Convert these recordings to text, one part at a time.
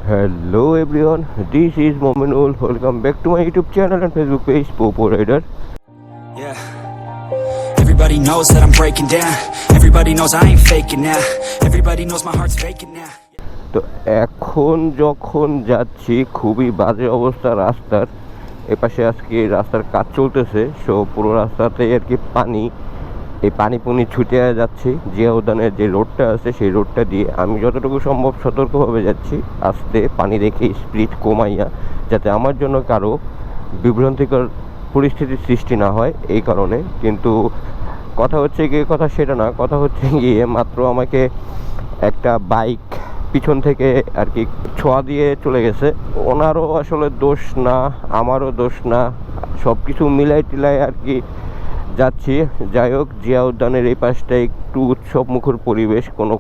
Hello everyone, this is Mominul. Welcome back to my YouTube channel and Facebook page, Popo Rider. Yeah. Everybody knows that I'm breaking down. Everybody knows I ain't faking now. Everybody knows my heart's faking now. তো এখন যখন যাচ্ছি খুবই বাজে অবস্থা রাস্তার এপাশে আজকে রাস্তার কাজ চলতেছে সো পুরো রাস্তাতে আর কি পানি এই পানি ছুটে যাচ্ছে জিয়া উদ্যানের যে রোডটা আছে সেই রোডটা দিয়ে আমি যতটুকু সম্ভব সতর্কভাবে যাচ্ছি আস্তে পানি দেখে স্পিড কমাইয়া যাতে আমার জন্য কারো বিভ্রান্তিকর পরিস্থিতির সৃষ্টি না হয় এই কারণে। কিন্তু কথা হচ্ছে গিয়ে কথা সেটা না, কথা হচ্ছে গিয়ে মাত্র আমাকে একটা বাইক পিছন থেকে আর কি ছোঁয়া দিয়ে চলে গেছে। ওনারও আসলে দোষ না, আমারও দোষ না, সব কিছু মিলাই টিলাই আর কি যাচ্ছি। যাই হোক, জিয়া উদ্যানের এই পাশটা একটু উৎসব মুখর পরিবেশ, কোনো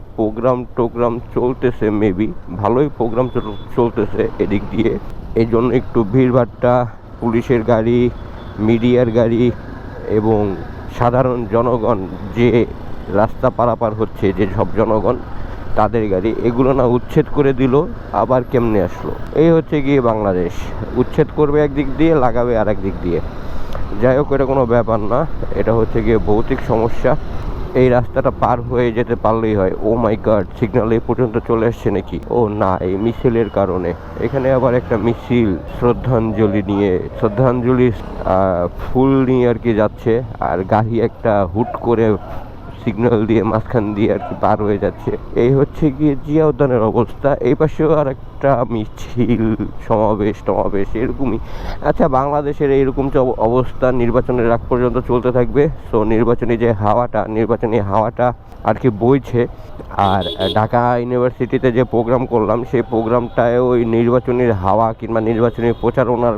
প্রোগ্রাম চলতেছে, মেবি ভালোই প্রোগ্রাম চলতেছে এদিক দিয়ে, এই জন্য একটু ভিড়ভাট্টা, পুলিশের গাড়ি, মিডিয়ার গাড়ি এবং সাধারণ জনগণ যে রাস্তা পারাপার হচ্ছে যে সব জনগণ তাদের গাড়ি, এগুলো না উচ্ছেদ করে দিল আবার কেমনে আসলো। এই হচ্ছে গিয়ে বাংলাদেশ, উচ্ছেদ করবে একদিক দিয়ে লাগাবে আর এক দিক দিয়ে। যাই হোক, এটা কোনো ব্যাপার না, এটা হচ্ছে গিয়ে ভৌতিক সমস্যা। এই রাস্তাটা পার হয়ে যেতে পারলেই হয়। ও মাই গড, সিগন্যাল এই পর্যন্ত চলে আসছে নাকি? ও না, এই মিছিলের কারণে এখানে আবার একটা মিছিল শ্রদ্ধাঞ্জলি ফুল নিয়ে আর কি যাচ্ছে, আর গাড়ি একটা হুট করে সিগন্যাল দিয়ে মাঝখান দিয়ে আর কি পার হয়ে যাচ্ছে। এই হচ্ছে গিয়ে জিয়া উদ্যানের অবস্থা। এই পাশেও আর একটা মিছিল সমাবেশ এরকমই। আচ্ছা, বাংলাদেশের এইরকম অবস্থা নির্বাচনের আগ পর্যন্ত চলতে থাকবে। সো নির্বাচনী হাওয়াটা আর কি বইছে। আর ঢাকা ইউনিভার্সিটিতে যে প্রোগ্রাম করলাম সেই প্রোগ্রামটায় ওই নির্বাচনের হাওয়া কিংবা নির্বাচনী প্রচারণার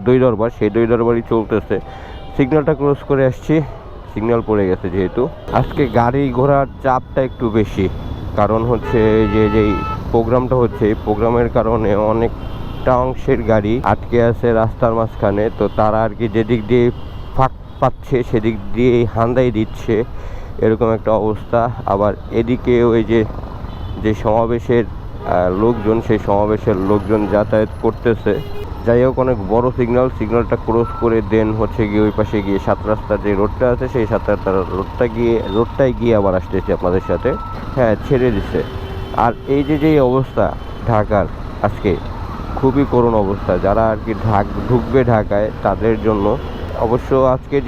দই দরবারই চলতেছে। সিগন্যালটা ক্রস করে আসছি, সিগন্যাল পড়ে গেছে যেহেতু। আজকে গাড়ি ঘোড়ার চাপটা একটু বেশি, কারণ হচ্ছে যেই প্রোগ্রামটা হচ্ছে এই প্রোগ্রামের কারণে অনেকটা অংশের গাড়ি আটকে আছে রাস্তার মাঝখানে। তো তারা আর কি যেদিক দিয়ে ফাঁক পাচ্ছে সেদিক দিয়ে হান্দাই দিচ্ছে, এরকম একটা অবস্থা। আবার এদিকে ওই যে সমাবেশের লোকজন, সেই সমাবেশের লোকজন যাতায়াত করতেছে। যাই হোক, অনেক বড় সিগন্যালটা ক্রস করে দেন হচ্ছে গিয়ে ওই পাশে গিয়ে 7 রাস্তার যে রোডটা আছে সেই 7 রাস্তার রোডটায় গিয়ে আবার আসতেছি আপনাদের সাথে। হ্যাঁ, ছেড়ে দিছে। আর এই যে অবস্থা ঢাকার আজকে খুবই করুণ অবস্থা। যারা আর কি ঢুকবে ঢাকায় তাদের জন্য অবশ্য আজকের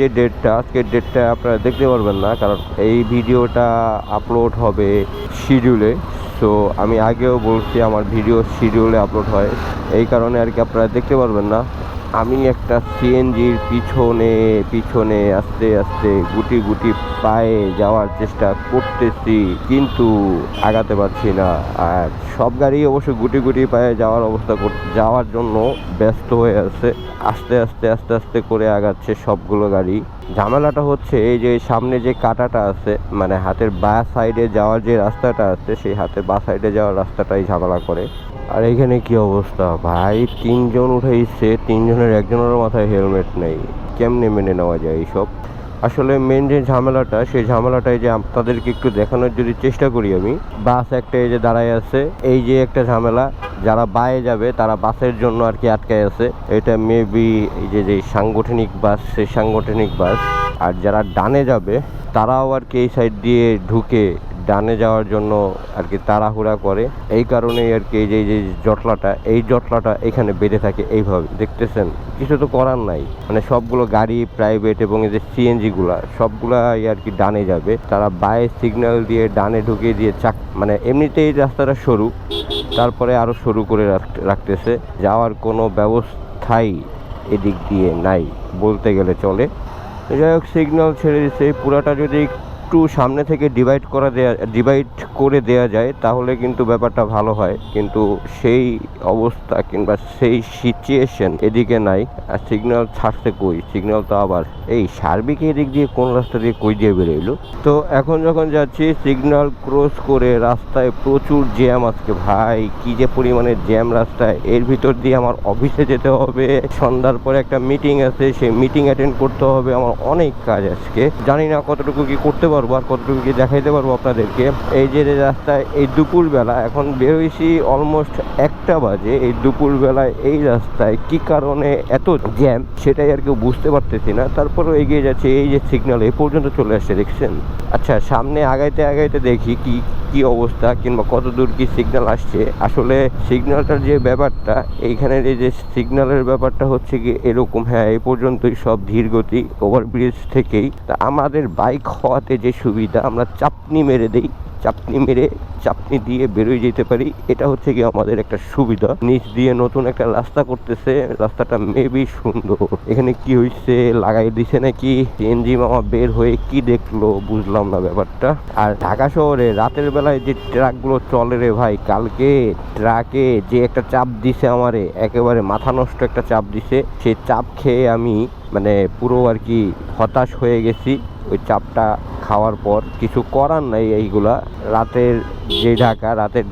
ডেটটা আপনারা দেখতে পারবেন না, কারণ এই ভিডিওটা আপলোড হবে শিডিউলে। সো আমি আগেও বলছি আমার ভিডিও শিডিউলে আপলোড হয়, এই কারণে আর কি আপনারা দেখতে পারবেন না। আমি একটা সিএনজির পিছনে আস্তে আস্তে গুটি পায়ে যাওয়ার চেষ্টা করতেছি, কিন্তু আগাতে পারছি না। আর সব গাড়ি অবশ্য গুটি পায়ে যাওয়ার জন্য ব্যস্ত হয়ে আছে, আস্তে করে আগাচ্ছে সবগুলো গাড়ি। ঝামেলাটা হচ্ছে এই যে সামনে যে কাঁটাটা আছে, মানে হাতের বাঁ সাইডে যাওয়ার যে রাস্তাটা আছে, সেই হাতের বাঁ সাইডে যাওয়ার রাস্তাটাই ঝামেলা করে। আর এখানে কি অবস্থা ভাই, 3 জন উঠেছে, 3 জনের একজনেরও মাথায় হেলমেট নেই। কেমনে মেনে নেওয়া যায় এইসব? আসলে মেন যে ঝামেলাটা, সেই ঝামেলাটাই যে আপনাদেরকে একটু দেখানোর যদি চেষ্টা করি আমি। বাস একটা এই যে দাঁড়ায় আছে, এই যে একটা ঝামেলা, যারা বায়ে যাবে তারা বাসের জন্য আর কি আটকায় আছে। এটা মেবি এই যে সাংগঠনিক বাস, সেই সাংগঠনিক বাস। আর যারা ডানে যাবে তারাও আর কি এই সাইড দিয়ে ঢুকে ডানে যাওয়ার জন্য আর কি তাড়াহুড়া করে। এই কারণেই আর কি এই যে জটলাটা এখানে বেঁধে থাকে এইভাবে, দেখতেছেন? কিছু তো করার নাই, মানে সবগুলো গাড়ি প্রাইভেট এবং এই যে সিএনজিগুলা সবগুলাই আর কি ডানে যাবে, তারা বায়ে সিগন্যাল দিয়ে ডানে ঢুকিয়ে দিয়ে মানে এমনিতেই রাস্তাটা সরু, তারপরে আরও সরু করে রাখতেছে। যাওয়ার কোনো ব্যবস্থাই এদিক দিয়ে নাই বলতে গেলে চলে। যাই হোক, সিগন্যাল ছেড়ে দিচ্ছে। পুরাটা যদি একটু সামনে থেকে ডিভাইড করে দেয়া যায় তাহলে কিন্তু ব্যাপারটা ভালো হয়, কিন্তু সেই অবস্থা কিংবা সেই সিচুয়েশন এদিকে নাই। আর সিগন্যাল ছাড়ছে কই? সিগন্যাল তো আবার এই সার্বিক এদিক দিয়ে কোন রাস্তা দিয়ে কই দিয়ে বেরোইলো। তো এখন যখন যাচ্ছি সিগন্যাল ক্রস করে রাস্তায় প্রচুর জ্যাম আজকে ভাই, কি যে পরিমাণে জ্যাম রাস্তায়। এর ভিতর দিয়ে আমার অফিসে যেতে হবে, সন্ধ্যার পরে একটা মিটিং আছে, সেই মিটিং অ্যাটেন্ড করতে হবে। আমার অনেক কাজ আজকে, জানি না কতটুকু কি করতে পারবো আর কতটুকু কি দেখাইতে পারবো আপনাদেরকে। এই যে রাস্তায় এই দুপুরবেলা এখন বের হয়েছি অলমোস্ট 1টা বাজে, এই দুপুরবেলায় এই রাস্তায় কি কারণে এত জ্যাম সেটাই আর কেউ বুঝতে পারতেছি না। তারপরেও এগিয়ে যাচ্ছে, এই যে সিগন্যাল এই পর্যন্ত চলে আসছে দেখছেন। আচ্ছা সামনে আগাইতে আগাইতে দেখি কি অবস্থা কিংবা কত দূর কি সিগন্যাল আসছে। আসলে সিগন্যালটার যে ব্যাপারটা, এইখানের এই যে সিগন্যালের ব্যাপারটা হচ্ছে কি এরকম, হ্যাঁ এই পর্যন্তই সব ধীর গতি ওভারব্রিজ থেকেই। তা আমাদের বাইক হওয়াতে যে সুবিধা, আমরা চাপনি মেরে দিই, চাপনি দিয়ে বেরোয় যেতে পারি, এটা হচ্ছে কি আমাদের একটা সুবিধা। নিচ দিয়ে নতুন একটা রাস্তা করতেছে, রাস্তাটা মেবি সুন্দর। এখানে কি হয়েছে, লাগাই দিছে নাকি, সিএনজি মামা বের হয়ে কি দেখলো বুঝলাম না ব্যাপারটা। আর ঢাকা শহরে রাতের বেলায় যে ট্রাকগুলো চলে রে ভাই, কালকে ট্রাকে যে একটা চাপ দিছে আমারে, একেবারে মাথা নষ্ট একটা চাপ দিছে। সেই চাপ খেয়ে আমি মানে পুরো আর কি হতাশ হয়ে গেছি। ওই চাপটা খাওয়ার পর কিছু করার নাই। এইগুলা রাতের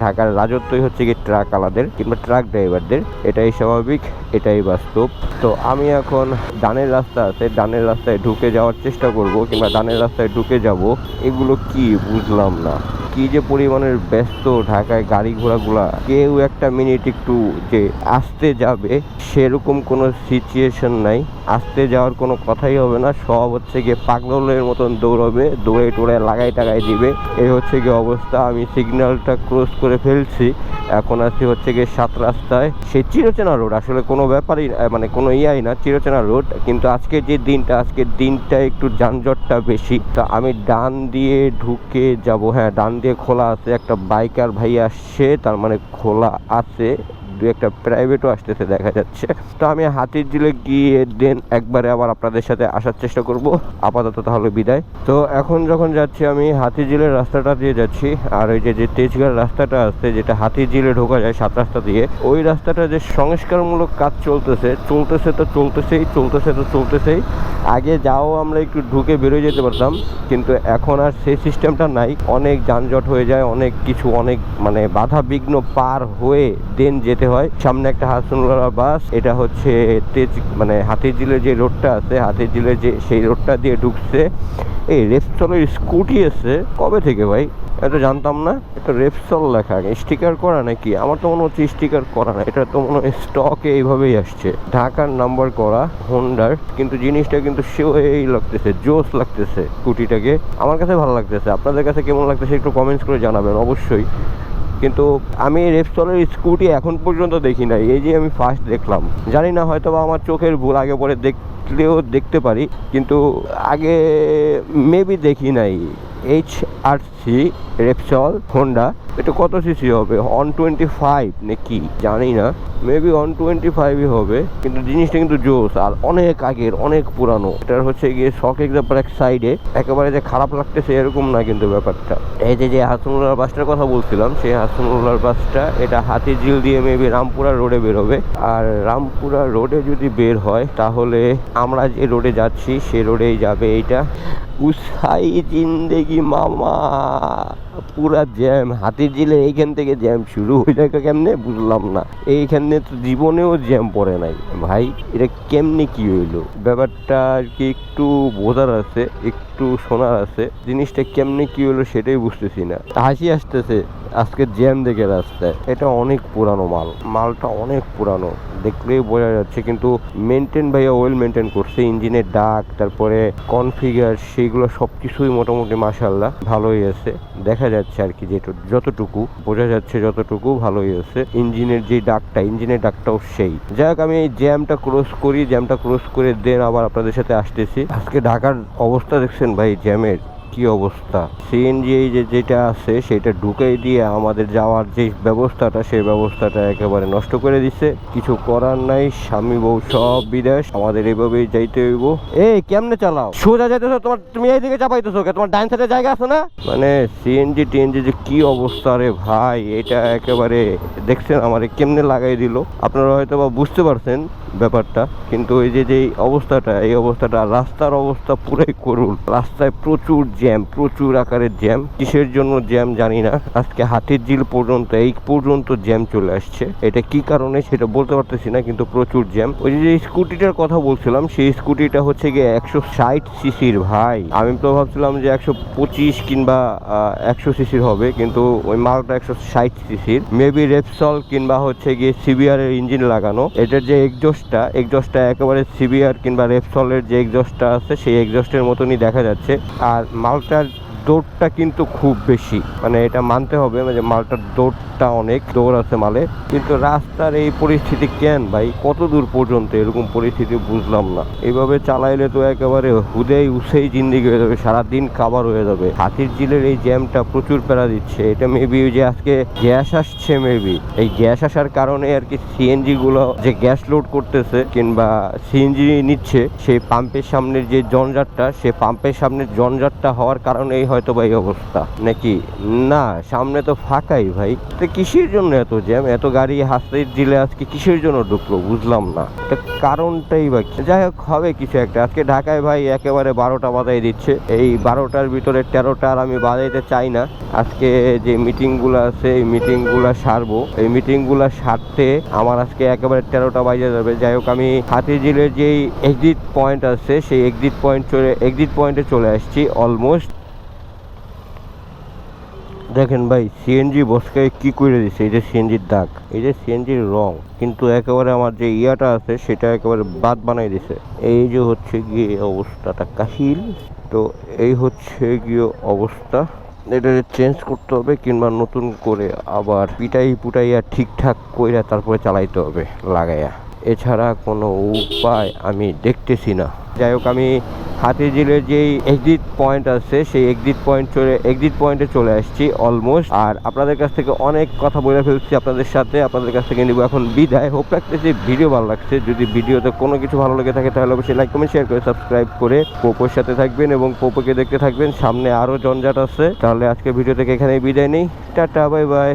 ঢাকার রাজত্বই হচ্ছে কি ট্রাক আলাদের কিংবা ট্রাক ড্রাইভারদের, এটাই স্বাভাবিক, এটাই বাস্তব। তো আমি এখন ডানের রাস্তা আছে, ডানের রাস্তায় ঢুকে যাওয়ার চেষ্টা করব কিংবা ডানের রাস্তায় ঢুকে যাব। এগুলো কি বুঝলাম না, কি যে পরিমাণের ব্যস্ত ঢাকায় গাড়ি ঘোড়াগুলা, কেউ একটা মিনিট একটু যে আসতে যাবে সেরকম কোনো সিচুয়েশন নাই। আসতে যাওয়ার কোনো কথাই হবে না, সব হচ্ছে গিয়ে পাগলের মতন দৌড়াবে, দৌড়ে টোড়ে লাগাই টাগাই দিবে। এই হচ্ছে গিয়ে অবস্থা। আমি সিগন্যালটা ক্রস করে ফেলছি, এখন আছি হচ্ছে গিয়ে 7 রাস্তায়, সেই চিরচেনা রোড। আসলে কোনো ব্যাপারই মানে কোনো ইয়াই না, চিরচেনা রোড। কিন্তু আজকের দিনটা একটু যানজটটা বেশি। তা আমি ডান দিয়ে ঢুকে যাব, হ্যাঁ ডান দিয়ে খোলা আছে, একটা বাইকার ভাই আসছে, তার মানে খোলা আছে। দু একটা প্রাইভেটও আসতেছে দেখা যাচ্ছে। তো আমি হাতিরঝিলে গিয়ে দেন একবারে আবার আপনাদের সাথে আসার চেষ্টা করব। আপাতত তাহলে বিদায়। তো এখন যখন যাচ্ছি আমি হাতিরঝিলের রাস্তাটা দিয়ে যাচ্ছি, আর ওই যে তেজগাঁর রাস্তাটা আছে যেটা হাতিরঝিলে ঢোকা যায় 7 রাস্তা দিয়ে, ওই রাস্তাটা যে সংস্কারমূলক কাজ চলতেছেই। আগে যাও আমরা একটু ঢুকে বেরোয় যেতে পারতাম, কিন্তু এখন আর সেই সিস্টেমটা নাই। অনেক যানজট হয়ে যায়, অনেক কিছু, অনেক মানে বাধা বিঘ্ন পার হয়ে দেন যেতে হয়। সামনে একটা হাসনুল্লাহ বাস, এটা হচ্ছে মানে হাতিরঝিলের যে রোডটা আছে, হাতিরঝিলের যে সেই রোডটা দিয়ে ঢুকছে। এই রেপসলের স্কুটি আছে কবে থেকে ভাই, এটা জানতাম না। এটা রেপসল লেখা, স্টিকার করা নাকি? আমার তো মনে হচ্ছে স্টিকার করা না, এটা তো মনে হয় স্টকে এইভাবেই আসছে, ঢাকার নাম্বার করা হোন্ডার। কিন্তু জিনিসটা কিন্তু সেই লাগতেছে, জোস লাগতেছে স্কুটিটাকে, আমার কাছে ভালো লাগতেছে। আপনাদের কাছে কেমন লাগতেছে একটু কমেন্টস করে জানাবেন অবশ্যই। কিন্তু আমি রেপসলের স্কুটি এখন পর্যন্ত দেখি নাই, এই যে আমি ফার্স্ট দেখলাম। জানি না, হয়তো বা আমার চোখের ভুল, আগে পরে দেখলেও দেখতে পারি, কিন্তু আগে মেবি দেখি নাই। HRC রেপসল হোন্ডা, এটা কত সিসি হবে, 125 নাকি জানি না, মেবি 125ই হবে। কিন্তু জিনিসটা কিন্তু জোস, আর অনেক আগের, অনেক পুরানো। এটার হচ্ছে গিয়ে শক এক্সাম্পল এক সাইডে, একেবারে যে খারাপ লাগতেছে এরকম না কিন্তু ব্যাপারটা। এই যে হাসনুল্লাহ বাসটার কথা বলছিলাম, সেই হাসনুল্লাহ বাসটা এটা হাতিঝিল দিয়ে মেবি রামপুরা রোডে বের হবে। আর রামপুরা রোডে যদি বের হয় তাহলে আমরা যে রোডে যাচ্ছি সে রোডেই যাবে এইটা। উসাই জিন্দেগি মামা, পুরা জ্যাম। হাতিরঝিলে এইখান থেকে জ্যাম শুরু হয়ে যায় কেমনে বুঝলাম না। এইখানে তো জীবনেও জ্যাম পড়ে নাই ভাই, এটা কেমনে কি হইলো ব্যাপারটা আর কি একটু বোঝার আছে, একটু শোনার আছে। জিনিসটা কেমনে কি হলো সেটাই বুঝতেছি না। হাসি আসতেছে আজকে জ্যাম দেখে রাস্তায়। এটা অনেক পুরানো মালটা অনেক পুরানো, দেখলেই বোঝা যাচ্ছে। কিন্তু মেনটেন ভাইয়া ওয়েল মেনটেন করছে, ইঞ্জিনের ডাক, তারপরে কনফিগার, সেইগুলো সব কিছুই মোটামুটি মাশাআল্লাহ ভালোই আছে। দেখা যাচ্ছে আর কি, যেটা যতটুকু বোঝা যাচ্ছে যতটুকু ভালোই আছে। ইঞ্জিনের যে ইঞ্জিনের ডাকটাও সেই। যাই হোক, আমি এই জ্যামটা ক্রস করে দেন আবার আপনাদের সাথে আসতেছি। আজকে ঢাকার অবস্থা দেখছেন ভাই, জ্যামের কি অবস্থা। সিএনজি এই যেটা আছে সেটা ঢুকাই দিয়ে আমাদের যাওয়ার যে ব্যবস্থাটা, সেই ব্যবস্থাটা একেবারে নষ্ট করে দিচ্ছে। কিছু করার নাই, স্বামী বউ সব বিদেশ, আমাদের এইভাবেই যাইতে হইব। এই কেমনে চালাও, সোজা যাইতেছো, তুমি এইদিকে চাপাইতেছো, তোমার ডাইন সাইডে জায়গা আছে না? মানে সিএনজি টিএনজি যে কি অবস্থা রে ভাই, এটা একেবারে দেখছেন আমারে কেমনে লাগাই দিল। আপনারা হয়তো বা বুঝতে পারছেন ব্যাপারটা, কিন্তু এই যে অবস্থাটা, এই অবস্থাটা, রাস্তার অবস্থা পুরাই করুন। রাস্তায় প্রচুর জ্যাম, প্রচুর আকারের জ্যাম। কিসের জন্য জ্যাম জানি না, আজকে হাতিরঝিল পর্যন্ত এই পর্যন্ত জ্যাম চলে আসছে। এটা কি কারণে সেটা বলতে পারতেছি না, কিন্তু প্রচুর জ্যাম। ওই যে স্কুটিটার কথা বলছিলাম, সেই স্কুটিটা হচ্ছে গিয়ে 160 সিসির ভাই। আমি তো ভাবছিলাম যে 125 কিংবা 100 সিসির হবে, কিন্তু ওই মালটা 160 সিসির। মেবি রেপসল কিংবা হচ্ছে গিয়ে সিবিআর এর ইঞ্জিন লাগানো। এটার যে এক্সজস্টটা একেবারে সিবিআর কিংবা রেপসলের যে এক্সজস্টটা আছে সেই এক্সজস্টের মতনই দেখা যাচ্ছে। আর মালটার দৌড়টা কিন্তু খুব বেশি, মানে এটা মানতে হবে যে মালটার দৌড়টা অনেক দৌড় আছে মালে। কিন্তু রাস্তার এই পরিস্থিতি কেন ভাই, কত দূর পর্যন্ত এরকম পরিস্থিতি বুঝলাম না। এইভাবে চালাইলে তো একেবারে হুদেই উসেই জিন্দিগি হয়ে যাবে, সারাদিন খাবার হয়ে যাবে। হাতিরঝিলের এই জ্যামটা প্রচুর প্যারা দিচ্ছে। এটা মেবি যে আজকে গ্যাস আসছে, মেবি এই গ্যাস আসার কারণে আর কি সিএনজি গুলো যে গ্যাস লোড করতেছে কিংবা সিএনজি নিচ্ছে, সেই পাম্পের সামনের যে জঞ্জাটটা, সে পাম্পের সামনের জঞ্জাটটা হওয়ার কারণেই হয়তো ভাই অবস্থা নাকি। না, সামনে তো ফাঁকাই ভাই, তো কিসের জন্য এত জ্যাম, এত গাড়ি হাতিরঝিলে আজকে কিসের জন্য ঢুকলো বুঝলাম না। কারণটাই বা যাই হোক, হবে কিছু একটা। আজকে ঢাকায় ভাই একেবারে 12টা বাজাই দিচ্ছে। এই 12টার ভিতরে 13টা আর আমি বাজাইতে চাই না। আজকে যে মিটিংগুলো আছে এই মিটিংগুলো সারবো, এই মিটিংগুলো সারতে আমার আজকে একেবারে 13টা বাজে যাবে। যাই হোক, আমি হাতিরঝিলের যেই এক্সিট পয়েন্ট আছে সেই এক্সিট পয়েন্টে চলে আসছি অলমোস্ট। দেখেন ভাই, সিএনজি বসকে কি করে দিচ্ছে, এই যে সিএনজির দাগ, এই যে সিএনজির রং, কিন্তু একেবারে আমার যে ইয়াটা আছে সেটা একেবারে বাদ বানাই দিছে। এই যে হচ্ছে গিয়ে অবস্থাটা কাহিল। তো এই হচ্ছে গিয়ে অবস্থা, এটা চেঞ্জ করতে হবে কিংবা নতুন করে আবার পুটাইয়া ঠিকঠাক কইরা তারপরে চালাইতে হবে লাগাইয়া। এছাড়া কোনো উপায় আমি দেখতেছি না। যাই হোক, আমি হাতিরঝিলের যেই এক্সিট পয়েন্ট আছে সেই এক্সিট পয়েন্টে চলে আসছি অলমোস্ট। আর আপনাদের কাছ থেকে অনেক কথা বলে ফেলছি আপনাদের সাথে, আপনাদের কাছ থেকে নিব এখন বিদায়। হোপ রাখতেছি ভিডিও ভালো লাগছে। যদি ভিডিওতে কোনো কিছু ভালো লেগে থাকে তাহলে অবশ্যই লাইক কমেন্ট শেয়ার করে সাবস্ক্রাইব করে পোপোর সাথে থাকবেন এবং পোপোকে দেখতে থাকবেন। সামনে আরও জঞ্জাট আছে। তাহলে আজকে ভিডিও থেকে এখানেই বিদায় নেই। Tata, bye bye.